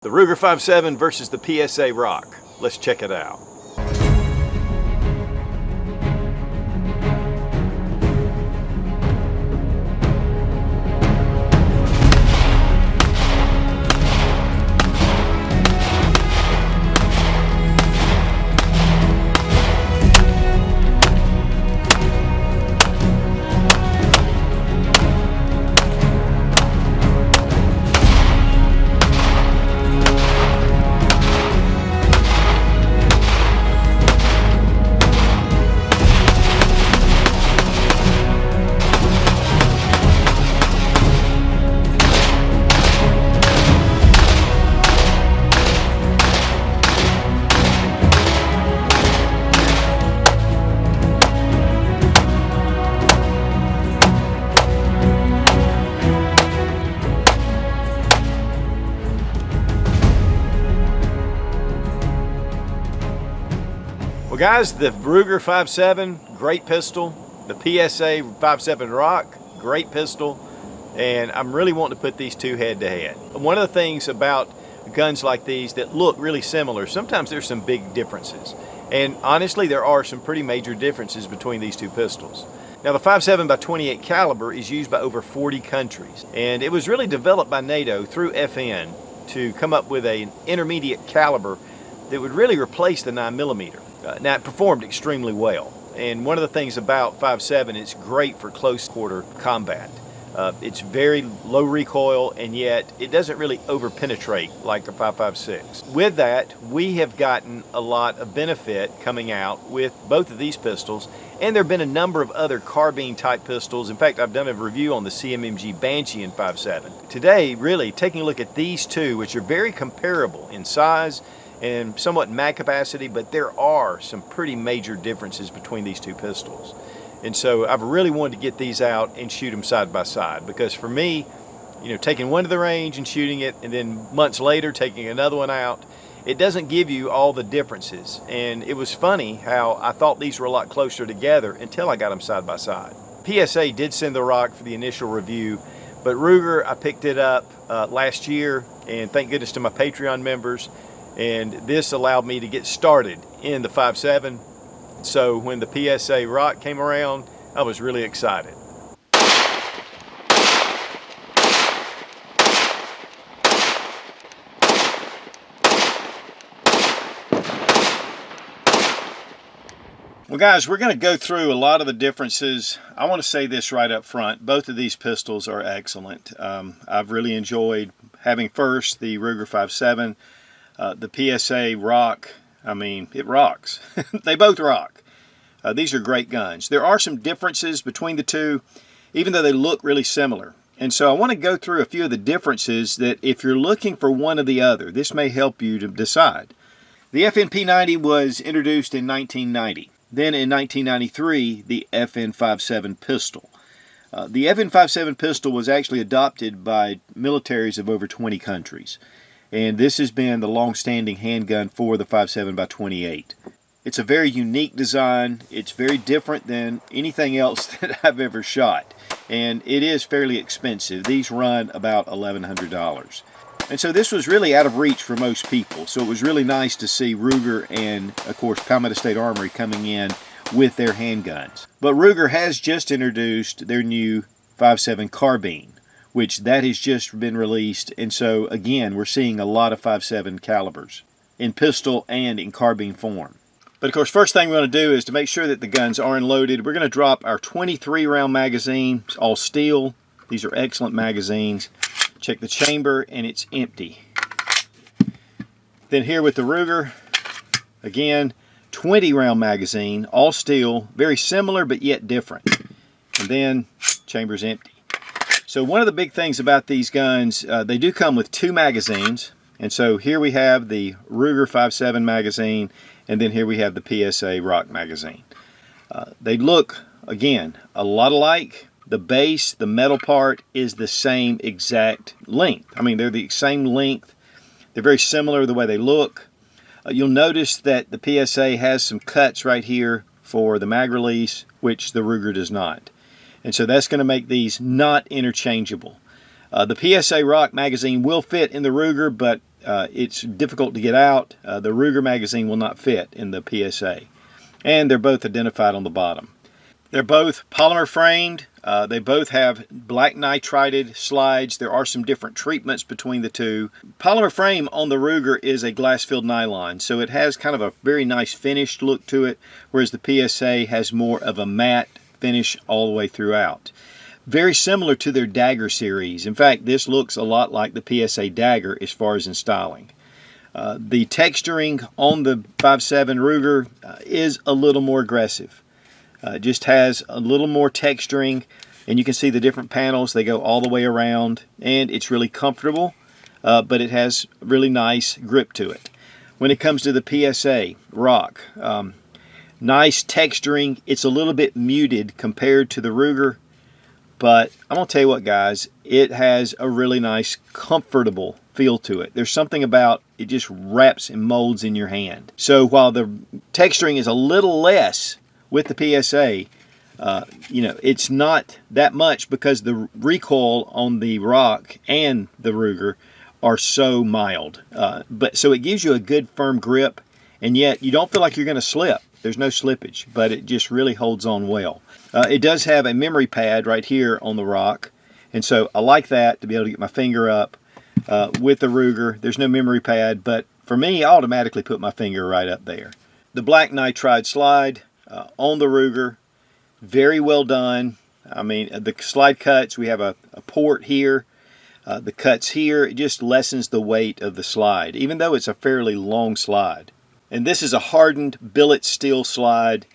The Ruger-57 versus the PSA Rock. Let's check it out. Well guys, the Ruger-57, great pistol. The PSA 57 Rock, great pistol. And I'm really wanting to put these two head to head. One of the things about guns like these that look really similar, sometimes there's some big differences. And honestly, there are some pretty major differences between these two pistols. Now the 5.7x28 caliber is used by over 40 countries. And it was really developed by NATO through FN to come up with an intermediate caliber that would really replace the 9mm. Now it performed extremely well, and one of the things about 5.7, it's great for close quarter combat. It's very low recoil, and yet it doesn't really over penetrate like a 5.56. With that, we have gotten a lot of benefit coming out with both of these pistols, and there have been a number of other carbine type pistols. In fact, I've done a review on the CMMG Banshee in 5.7. Today, really taking a look at these two, which are very comparable in size and somewhat in mag capacity, but there are some pretty major differences between these two pistols. And so I've really wanted to get these out and shoot them side by side, because for me, you know, taking one to the range and shooting it, and then months later taking another one out, it doesn't give you all the differences. And it was funny how I thought these were a lot closer together until I got them side by side. PSA did send the Rock for the initial review, but Ruger, I picked it up last year, and thank goodness to my Patreon members. And this allowed me to get started in the 5.7. So when the PSA Rock came around, I was really excited. Well guys, we're going to go through a lot of the differences. I want to say this right up front. Both of these pistols are excellent. I've really enjoyed having first the Ruger-57. The PSA Rock, I mean, it rocks. They both rock. These are great guns. There are some differences between the two, even though they look really similar. And so I want to go through a few of the differences that if you're looking for one or the other, this may help you to decide. The FN-P90 was introduced in 1990. Then in 1993, the FN-57 pistol. The FN-57 pistol was actually adopted by militaries of over 20 countries. And this has been the long-standing handgun for the 5.7x28. It's a very unique design. It's very different than anything else that I've ever shot. And it is fairly expensive. These run about $1,100. And so this was really out of reach for most people. So it was really nice to see Ruger and, of course, Palmetto State Armory coming in with their handguns. But Ruger has just introduced their new 5.7 carbine, which that has just been released. And so again, we're seeing a lot of 5.7 calibers in pistol and in carbine form. But of course, first thing we're going to do is to make sure that the guns are unloaded. We're going to drop our 23 round magazine. It's all steel. These are excellent magazines. Check the chamber and it's empty. Then here with the Ruger, again, 20 round magazine, all steel, very similar but yet different. And then chamber's empty. So one of the big things about these guns, they do come with two magazines. And so here we have the Ruger 5.7 magazine, and then here we have the PSA Rock magazine. They look, again, a lot alike. The base, the metal part, is the same exact length. I mean, they're the same length. They're very similar the way they look. You'll notice that the PSA has some cuts right here for the mag release, which the Ruger does not. And so that's going to make these not interchangeable. The PSA Rock magazine will fit in the Ruger, but it's difficult to get out. The Ruger magazine will not fit in the PSA. And they're both identified on the bottom. They're both polymer framed. They both have black nitrided slides. There are some different treatments between the two. Polymer frame on the Ruger is a glass-filled nylon, so it has kind of a very nice finished look to it, whereas the PSA has more of a matte finish all the way throughout. Very similar to their Dagger series. In fact, this looks a lot like the PSA Dagger as far as in styling. The texturing on the 5.7 Ruger is a little more aggressive. It just has a little more texturing, and you can see the different panels. They go all the way around, and it's really comfortable, but it has really nice grip to it. When it comes to the PSA Rock, nice texturing. It's a little bit muted compared to the Ruger, but I'm going to tell you what, guys, it has a really nice, comfortable feel to it. There's something about it just wraps and molds in your hand. So while the texturing is a little less with the PSA, you know, it's not that much because the recoil on the Rock and the Ruger are so mild. But so it gives you a good firm grip, and yet you don't feel like you're going to slip. There's no slippage, but it just really holds on well. It does have a memory pad right here on the Rock, and so I like that, to be able to get my finger up. With the Ruger, there's no memory pad, but for me, I automatically put my finger right up there. The black nitride slide on the Ruger, very well done. I mean, the slide cuts, we have a port here. The cuts here, it just lessens the weight of the slide, even though it's a fairly long slide. And this is a hardened billet steel slide,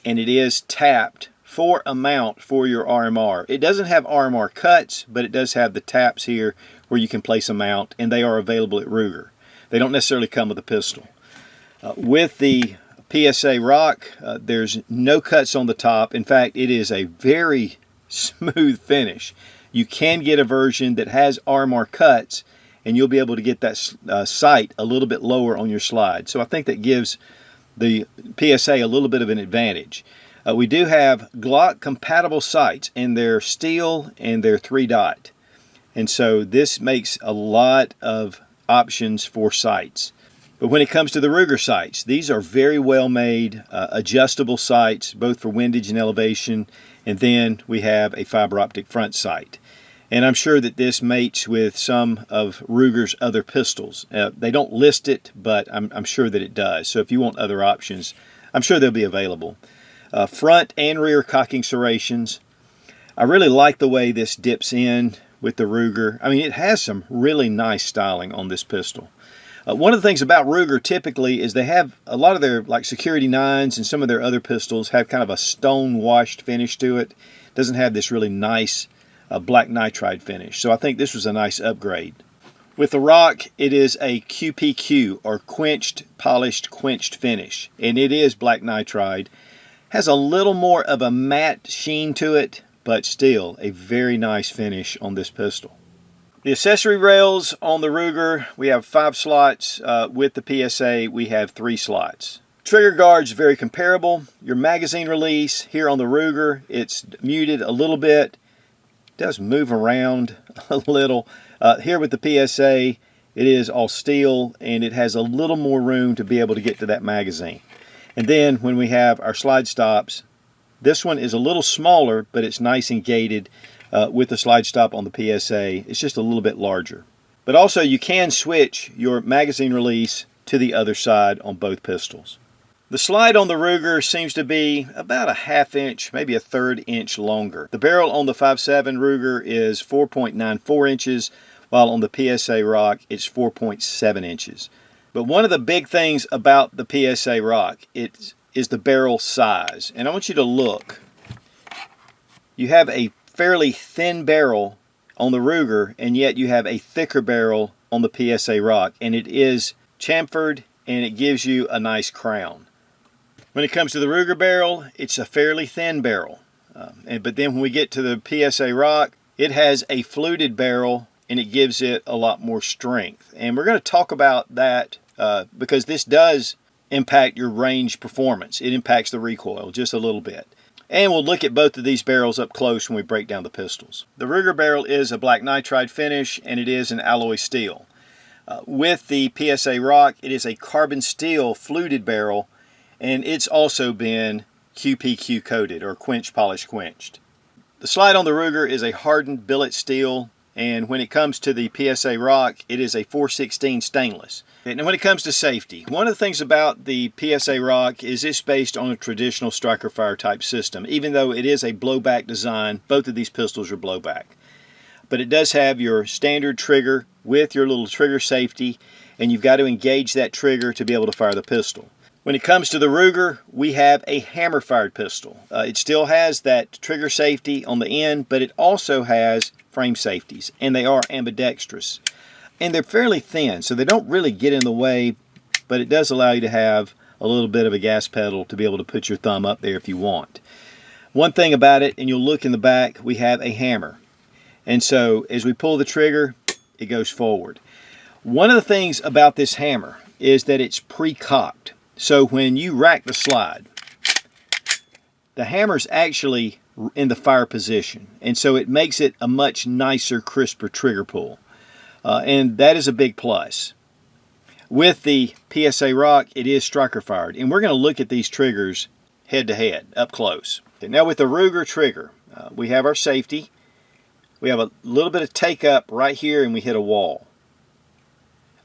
and it is tapped for a mount for your RMR. It doesn't have RMR cuts, but it does have the taps here where you can place a mount, and they are available at Ruger. They don't necessarily come with a pistol. With the PSA Rock, there's no cuts on the top. In fact, it is a very smooth finish. You can get a version that has RMR cuts, and you'll be able to get that sight a little bit lower on your slide. So I think that gives the PSA a little bit of an advantage. We do have Glock compatible sights, and they're steel and they're 3-dot. And so this makes a lot of options for sights. But when it comes to the Ruger sights, these are very well made, adjustable sights, both for windage and elevation. And then we have a fiber optic front sight. And I'm sure that this mates with some of Ruger's other pistols. They don't list it, but I'm sure that it does. So if you want other options, I'm sure they'll be available. Front and rear cocking serrations. I really like the way this dips in with the Ruger. I mean, it has some really nice styling on this pistol. One of the things about Ruger typically is they have a lot of their like Security 9s and some of their other pistols have kind of a stone washed finish to it. It doesn't have this really nice black nitride finish. So I think this was a nice upgrade. With the Rock, it is a QPQ, or quenched, polished, quenched finish. And it is black nitride. Has a little more of a matte sheen to it, but still a very nice finish on this pistol. The accessory rails on the Ruger, we have 5 slots. With the PSA, we have 3 slots. Trigger guard's very comparable. Your magazine release here on the Ruger, it's muted a little bit. It does move around a little. Here with the PSA, it is all steel, and it has a little more room to be able to get to that magazine. And then when we have our slide stops, this one is a little smaller, but it's nice and gated with the slide stop on the PSA. It's just a little bit larger. But also you can switch your magazine release to the other side on both pistols. The slide on the Ruger seems to be about a 1/2 inch, maybe a 1/3 inch longer. The barrel on the 5.7 Ruger is 4.94 inches, while on the PSA Rock it's 4.7 inches. But one of the big things about the PSA Rock is the barrel size. And I want you to look. You have a fairly thin barrel on the Ruger, and yet you have a thicker barrel on the PSA Rock. And it is chamfered, and it gives you a nice crown. When it comes to the Ruger barrel, it's a fairly thin barrel. But then when we get to the PSA Rock, it has a fluted barrel, and it gives it a lot more strength. And we're going to talk about that because this does impact your range performance. It impacts the recoil just a little bit. And we'll look at both of these barrels up close when we break down the pistols. The Ruger barrel is a black nitride finish, and it is an alloy steel. With the PSA Rock, it is a carbon steel fluted barrel, and it's also been QPQ coated, or quench polish quenched. The slide on the Ruger is a hardened billet steel, and when it comes to the PSA Rock, it is a 416 stainless. And when it comes to safety, one of the things about the PSA Rock is it's based on a traditional striker fire type system. Even though it is a blowback design, both of these pistols are blowback. But it does have your standard trigger with your little trigger safety, and you've got to engage that trigger to be able to fire the pistol. When it comes to the Ruger, we have a hammer-fired pistol. It still has that trigger safety on the end, but it also has frame safeties, and they are ambidextrous. And they're fairly thin, so they don't really get in the way, but it does allow you to have a little bit of a gas pedal to be able to put your thumb up there if you want. One thing about it, and you'll look in the back, we have a hammer. And so as we pull the trigger, it goes forward. One of the things about this hammer is that it's pre-cocked. So when you rack the slide, the hammer's actually in the fire position. And so it makes it a much nicer, crisper trigger pull. And that is a big plus. With the PSA Rock, it is striker fired. And we're going to look at these triggers head to head, up close. Okay, now with the Ruger trigger, we have our safety. We have a little bit of take up right here, and we hit a wall.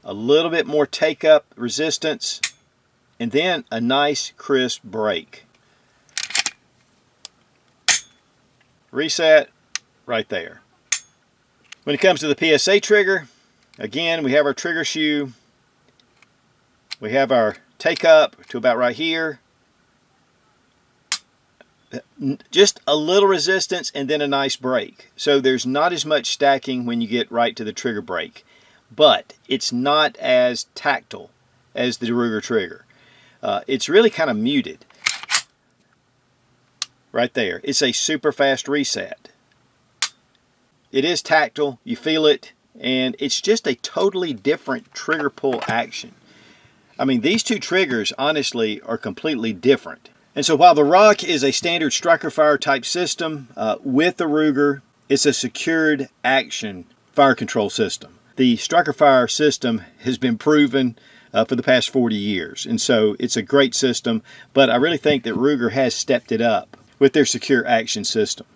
A little bit more take up resistance, and then a nice crisp break. Reset right there. When it comes to the PSA trigger, again, we have our trigger shoe. We have our take up to about right here. Just a little resistance and then a nice break. So there's not as much stacking when you get right to the trigger break. But it's not as tactile as the Ruger trigger. It's really kind of muted. Right there. It's a super fast reset. It is tactile. You feel it. And it's just a totally different trigger pull action. I mean, these two triggers, honestly, are completely different. And so while the Rock is a standard striker fire type system, with the Ruger, it's a secured action fire control system. The striker fire system has been proven for the past 40 years. And so it's a great system, but I really think that Ruger has stepped it up with their secure action system.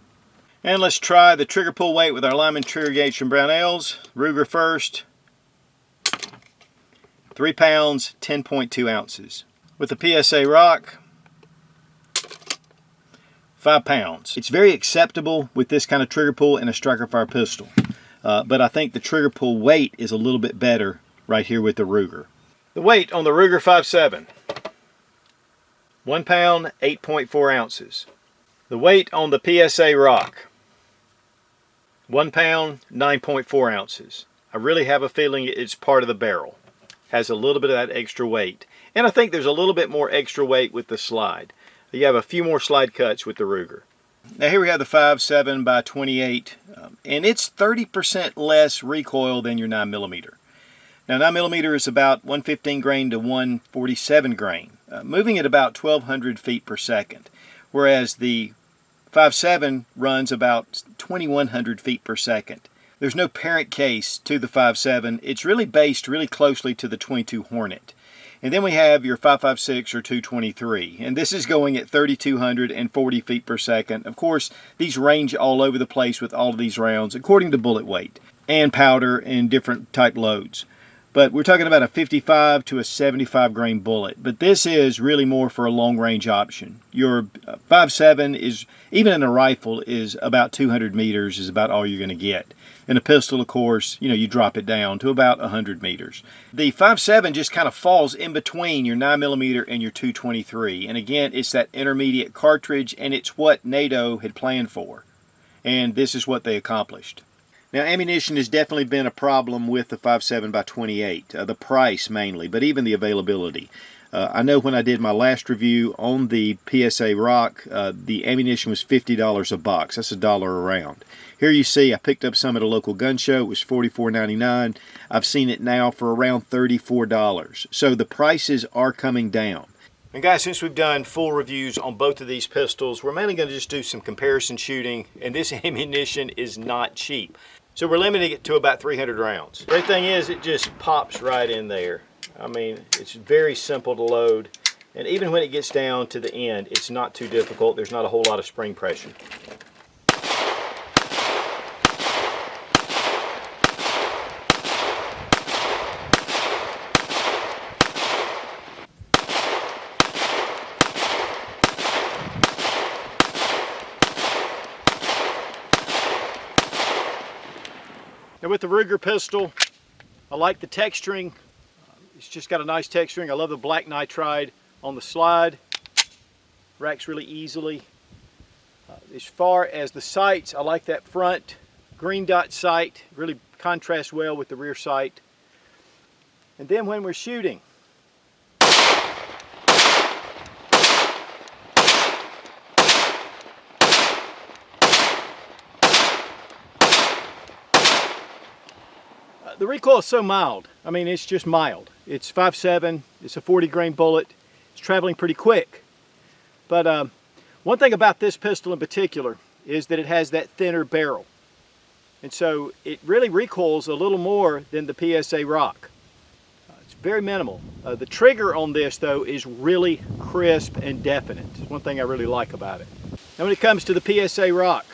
And let's try the trigger pull weight with our Lyman trigger gauge from Brownells. Ruger first. 3 pounds, 10.2 ounces. With the PSA Rock, 5 pounds. It's very acceptable with this kind of trigger pull in a striker fire pistol. But I think the trigger pull weight is a little bit better right here with the Ruger. The weight on the Ruger-57. 1 pound, 8.4 ounces. The weight on the PSA Rock. 1 pound, 9.4 ounces. I really have a feeling it's part of the barrel. Has a little bit of that extra weight. And I think there's a little bit more extra weight with the slide. You have a few more slide cuts with the Ruger. Now here we have the 5.7 by 28, and it's 30% less recoil than your 9mm. Now 9mm is about 115 grain to 147 grain, moving at about 1,200 feet per second, whereas the 5.7 runs about 2,100 feet per second. There's no parent case to the 5.7. It's really based really closely to the 22 Hornet. And then we have your 5.56 or 223, and this is going at 3,240 feet per second. Of course, these range all over the place with all of these rounds according to bullet weight and powder and different type loads. But we're talking about a 55 to a 75 grain bullet. But this is really more for a long range option. Your 5.7 is, even in a rifle, is about 200 meters is about all you're going to get. In a pistol, of course, you drop it down to about 100 meters. The 5.7 just kind of falls in between your 9mm and your 223. And again, it's that intermediate cartridge, and it's what NATO had planned for. And this is what they accomplished. Now, ammunition has definitely been a problem with the 5.7 by 28, the price mainly, but even the availability. I know when I did my last review on the PSA Rock, the ammunition was $50 a box. That's $1 a round. Here you see I picked up some at a local gun show. It was $44.99. I've seen it now for around $34. So the prices are coming down. And guys, since we've done full reviews on both of these pistols, we're mainly going to just do some comparison shooting, and this ammunition is not cheap. So we're limiting it to about 300 rounds. Great thing is it just pops right in there. I mean, it's very simple to load. And even when it gets down to the end, it's not too difficult. There's not a whole lot of spring pressure. Now with the Ruger pistol, I like the texturing. It's just got a nice texturing. I love the black nitride on the slide. Racks really easily. As far as the sights, I like that front green dot sight. Really contrasts well with the rear sight. And then when we're shooting, the recoil is so mild. I mean, it's just mild. It's 5.7, it's a 40 grain bullet. It's traveling pretty quick. But one thing about this pistol in particular is that it has that thinner barrel. And so it really recoils a little more than the PSA Rock. It's very minimal. The trigger on this though is really crisp and definite. It's one thing I really like about it. Now when it comes to the PSA Rock,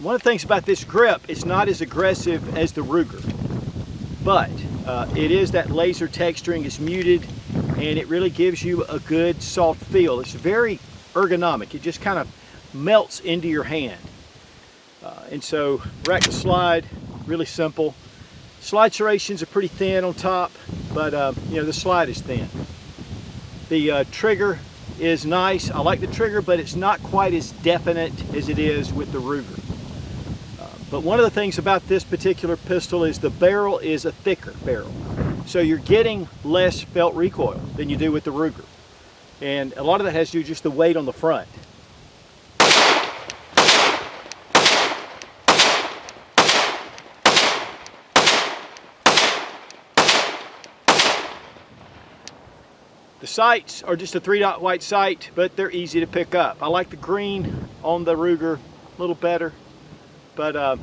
one of the things about this grip, it's not as aggressive as the Ruger, but it is that laser texturing, it's muted, and it really gives you a good soft feel. It's very ergonomic. It just kind of melts into your hand. And so rack to slide, really simple. Slide serrations are pretty thin on top, but you know, the slide is thin. The trigger is nice. I like the trigger, but it's not quite as definite as it is with the Ruger. But one of the things about this particular pistol is the barrel is a thicker barrel. So you're getting less felt recoil than you do with the Ruger. And a lot of that has to do with just the weight on the front. The sights are just a 3-dot white sight, but they're easy to pick up. I like the green on the Ruger a little better. But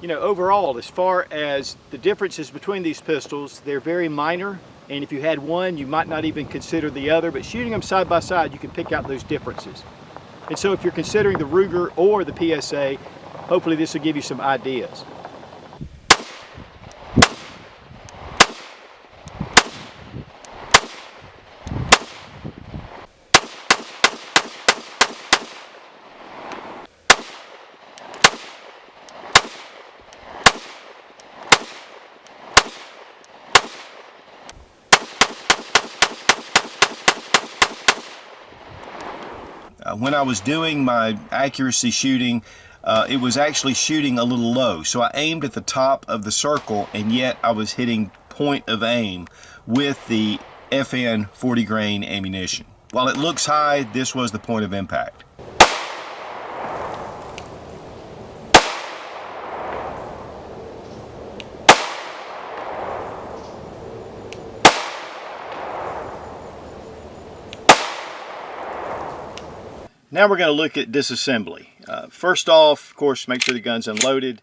you know, overall, as far as the differences between these pistols, they're very minor. And if you had one, you might not even consider the other. But shooting them side by side, you can pick out those differences. And so if you're considering the Ruger or the PSA, hopefully this will give you some ideas. When I was doing my accuracy shooting, it was actually shooting a little low. So I aimed at the top of the circle, and yet I was hitting point of aim with the FN 40 grain ammunition. While it looks high, this was the point of impact. Now we're going to look at disassembly. First off, of course, make sure the gun's unloaded.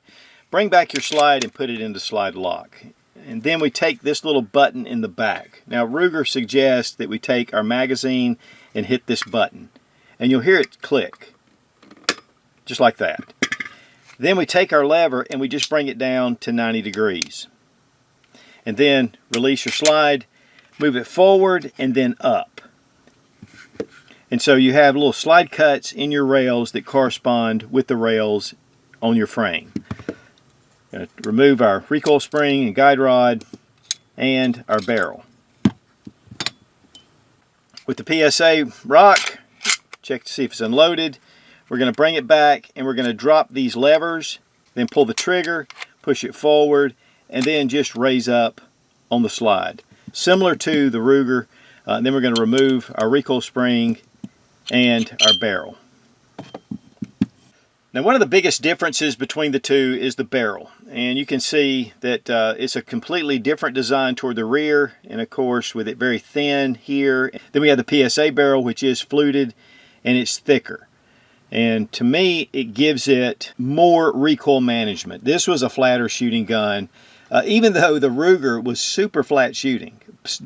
Bring back your slide and put it into slide lock. And then we take this little button in the back. Now Ruger suggests that we take our magazine and hit this button. And you'll hear it click, just like that. Then we take our lever and we just bring it down to 90 degrees. And then release your slide, move it forward and then up. And so you have little slide cuts in your rails that correspond with the rails on your frame. Going to remove our recoil spring and guide rod and our barrel. With the PSA Rock, check to see if it's unloaded. We're going to bring it back and we're going to drop these levers, then pull the trigger, push it forward, and then just raise up on the slide. Similar to the Ruger. Then we're going to remove our recoil spring and our barrel. Now one of the biggest differences between the two is the barrel, and you can see that it's a completely different design toward the rear, and of course with it very thin here. Then we have the PSA barrel, which is fluted and it's thicker. And to me, it gives it more recoil management. This was a flatter shooting gun, even though the Ruger was super flat shooting.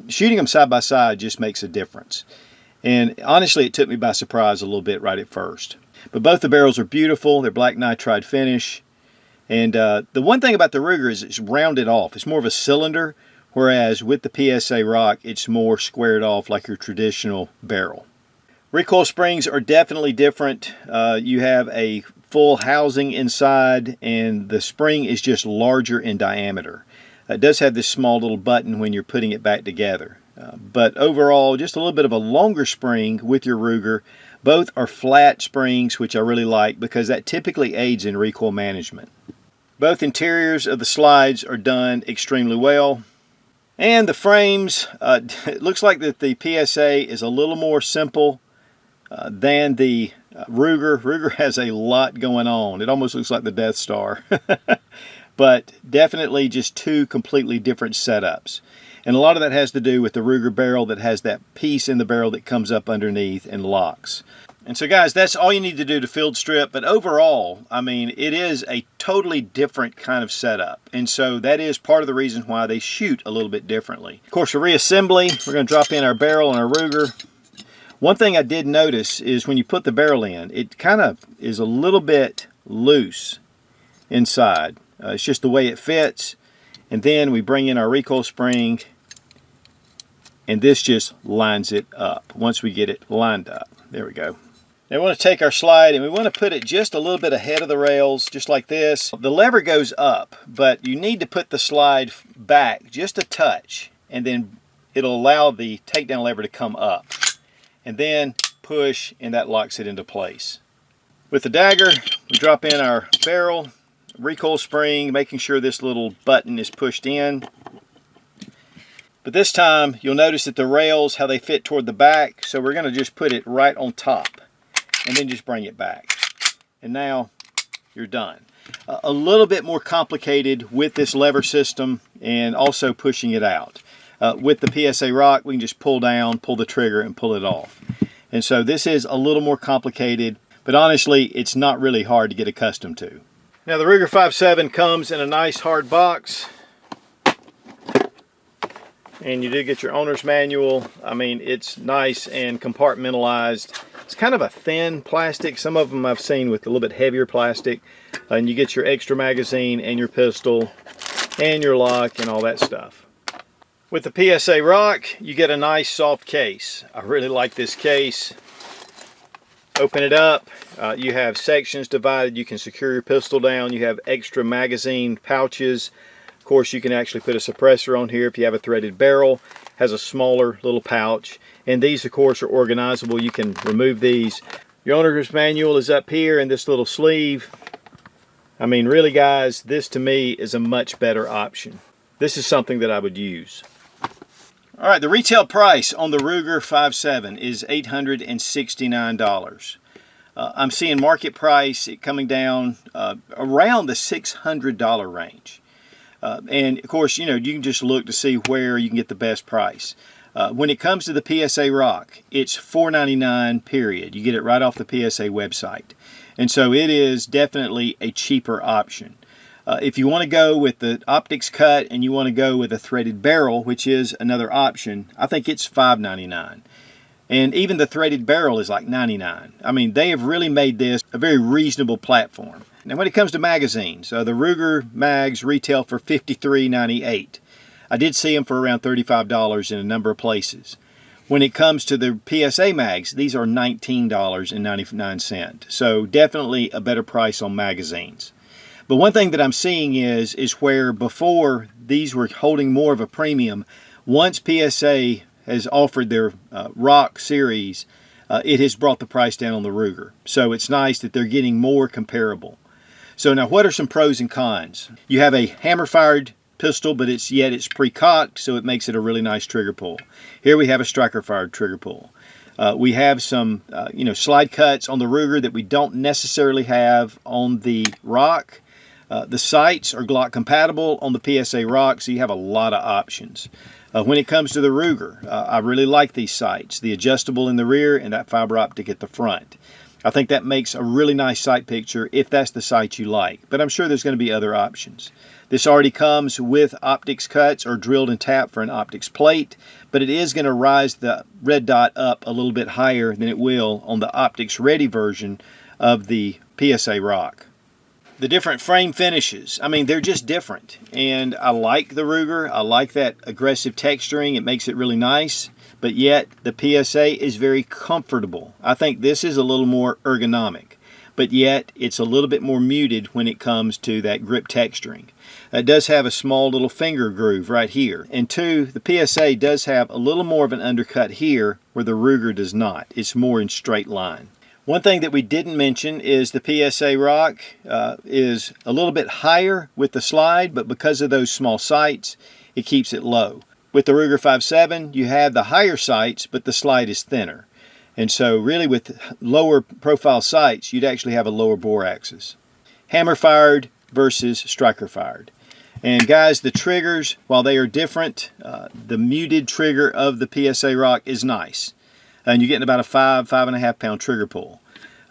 Shooting them side by side just makes a difference. And honestly, it took me by surprise a little bit right at first. But both the barrels are beautiful. They're black nitride finish. And the one thing about the Ruger is it's rounded off. It's more of a cylinder, whereas with the PSA Rock, it's more squared off like your traditional barrel. Recoil springs are definitely different. You have a full housing inside, and the spring is just larger in diameter. It does have this small little button when you're putting it back together. But overall, just a little bit of a longer spring with your Ruger. Both are flat springs, which I really like because that typically aids in recoil management. Both interiors of the slides are done extremely well. And the frames, it looks like that the PSA is a little more simple than the Ruger. Ruger has a lot going on. It almost looks like the Death Star. But definitely just two completely different setups. And a lot of that has to do with the Ruger barrel that has that piece in the barrel that comes up underneath and locks. And so guys, that's all you need to do to field strip. But overall, I mean, it is a totally different kind of setup. And so that is part of the reason why they shoot a little bit differently. Of course, for reassembly, we're going to drop in our barrel and our Ruger. One thing I did notice is when you put the barrel in, it kind of is a little bit loose inside. It's just the way it fits. And then we bring in our recoil spring, and this just lines it up once we get it lined up. There we go. Now we want to take our slide and we want to put it just a little bit ahead of the rails, just like this. The lever goes up, but you need to put the slide back just a touch, and then it'll allow the takedown lever to come up. And then push, and that locks it into place. With the dagger, we drop in our barrel, recoil spring, making sure this little button is pushed in. But this time, you'll notice that the rails, how they fit toward the back, so we're going to just put it right on top, and then just bring it back. And now, you're done. A little bit more complicated with this lever system, and also pushing it out. With the PSA Rock, we can just pull down, pull the trigger, and pull it off. And so this is a little more complicated, but honestly, it's not really hard to get accustomed to. Now the Ruger-57 comes in a nice hard box. And you do get your owner's manual. I mean, it's nice and compartmentalized. It's kind of a thin plastic. Some of them I've seen with a little bit heavier plastic. And you get your extra magazine and your pistol and your lock and all that stuff. With the PSA Rock, you get a nice soft case. I really like this case. Open it up. You have sections divided. You can secure your pistol down. You have extra magazine pouches. Of course, you can actually put a suppressor on here if you have a threaded barrel. Has a smaller little pouch. And these, of course, are organizable. You can remove these. Your owner's manual is up here in this little sleeve. I mean, really, guys, this to me is a much better option. This is something that I would use. All right, the retail price on the Ruger-57 is $869. I'm seeing market price coming down around the $600 range. And of course, you know, you can just look to see where you can get the best price. When it comes to the PSA Rock, it's $499 period. You get it right off the PSA website. And so it is definitely a cheaper option. If you want to go with the optics cut and you want to go with a threaded barrel, which is another option, I think it's $599. And even the threaded barrel is like $99. I mean, they have really made this a very reasonable platform. Now when it comes to magazines, the Ruger mags retail for $53.98. I did see them for around $35 in a number of places. When it comes to the PSA mags, these are $19.99. So definitely a better price on magazines. But one thing that I'm seeing is where before these were holding more of a premium, once PSA has offered their Rock series, it has brought the price down on the Ruger. So it's nice that they're getting more comparable. So now what are some pros and cons? You have a hammer-fired pistol, but it's pre-cocked, so it makes it a really nice trigger pull. Here we have a striker-fired trigger pull. We have some slide cuts on the Ruger that we don't necessarily have on the Rock. The sights are Glock compatible on the PSA Rock, so you have a lot of options. When it comes to the Ruger, I really like these sights. The adjustable in the rear and that fiber optic at the front. I think that makes a really nice sight picture if that's the sight you like, but I'm sure there's going to be other options. This already comes with optics cuts or drilled and tapped for an optics plate, but it is going to rise the red dot up a little bit higher than it will on the optics ready version of the PSA Rock. The different frame finishes, I mean, they're just different, and I like the Ruger. I like that aggressive texturing. It makes it really nice. But yet the PSA is very comfortable. I think this is a little more ergonomic, but yet it's a little bit more muted when it comes to that grip texturing. It does have a small little finger groove right here. And two, the PSA does have a little more of an undercut here where the Ruger does not. It's more in straight line. One thing that we didn't mention is the PSA Rock is a little bit higher with the slide, but because of those small sights, it keeps it low. With the Ruger-57, you have the higher sights, but the slide is thinner. And so really with lower profile sights, you'd actually have a lower bore axis. Hammer fired versus striker fired. And guys, the triggers, while they are different, the muted trigger of the PSA Rock is nice. And you're getting about a 5.5 pound trigger pull.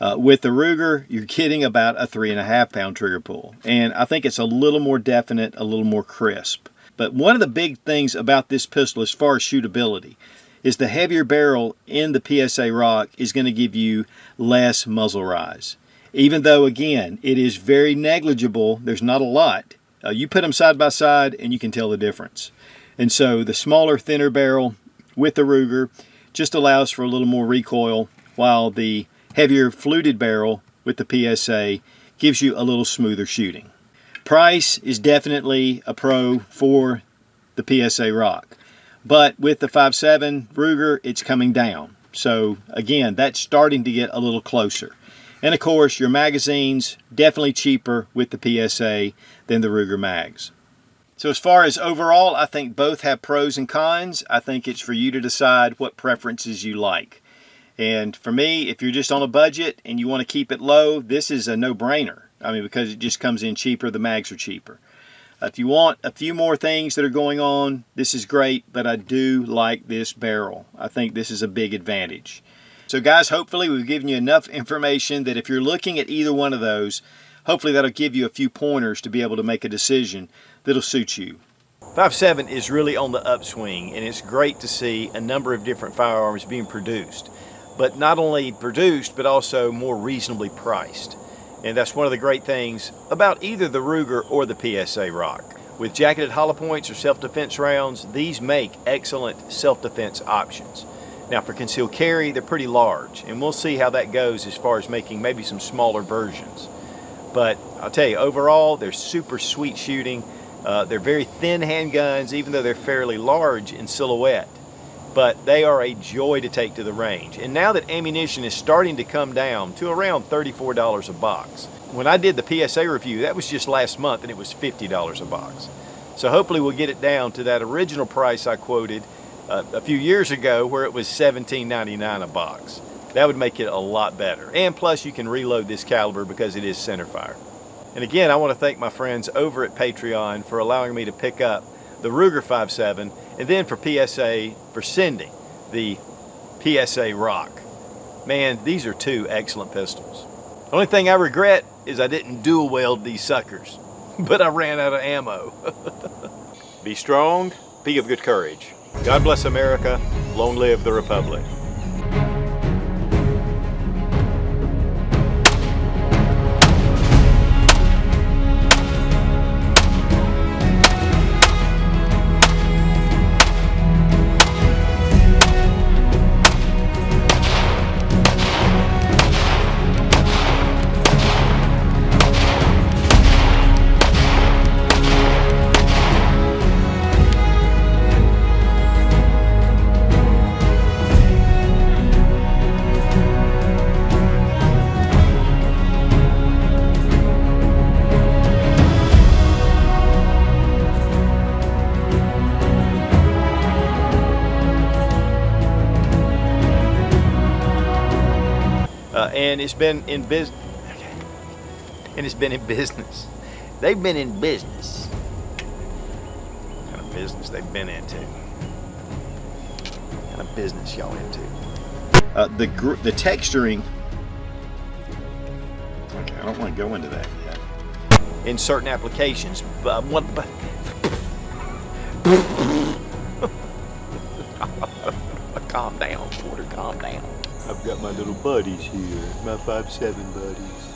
With the Ruger, you're getting about a 3.5 pound trigger pull. And I think it's a little more definite, a little more crisp. But one of the big things about this pistol as far as shootability is the heavier barrel in the PSA Rock is going to give you less muzzle rise. Even though, again, it is very negligible, there's not a lot. You put them side by side and you can tell the difference. And so the smaller, thinner barrel with the Ruger just allows for a little more recoil, while the heavier fluted barrel with the PSA gives you a little smoother shooting. Price is definitely a pro for the PSA Rock, but with the 5.7 Ruger, it's coming down. So again, that's starting to get a little closer. And of course, your magazines definitely cheaper with the PSA than the Ruger mags. So as far as overall, I think both have pros and cons. I think it's for you to decide what preferences you like. And for me, if you're just on a budget and you want to keep it low, this is a no-brainer. I mean, because it just comes in cheaper, the mags are cheaper. If you want a few more things that are going on, this is great, but I do like this barrel. I think this is a big advantage. So guys, hopefully we've given you enough information that if you're looking at either one of those, hopefully that'll give you a few pointers to be able to make a decision that'll suit you. 5.7 is really on the upswing, and it's great to see a number of different firearms being produced. But not only produced, but also more reasonably priced. And that's one of the great things about either the Ruger or the PSA Rock. With jacketed hollow points or self-defense rounds, these make excellent self-defense options. Now for concealed carry, they're pretty large, and we'll see how that goes as far as making maybe some smaller versions. But I'll tell you, overall, they're super sweet shooting. They're very thin handguns, even though they're fairly large in silhouette. But they are a joy to take to the range. And now that ammunition is starting to come down to around $34 a box. When I did the PSA review, that was just last month, and it was $50 a box. So hopefully we'll get it down to that original price I quoted a few years ago, where it was $17.99 a box. That would make it a lot better. And plus you can reload this caliber because it is centerfire. And again, I want to thank my friends over at Patreon for allowing me to pick up the Ruger-57, and then for PSA for sending the PSA Rock. Man, these are two excellent pistols. The only thing I regret is I didn't dual weld these suckers, but I ran out of ammo. Be strong, be of good courage. God bless America, long live the Republic. And it's been in business. And it's been in business. They've been in business. What kind of business they've been into? What kind of business y'all into? The texturing Okay, I don't want to go into that yet. In certain applications, calm down, Porter, calm down. I've got my little buddies here, my 5'7" buddies.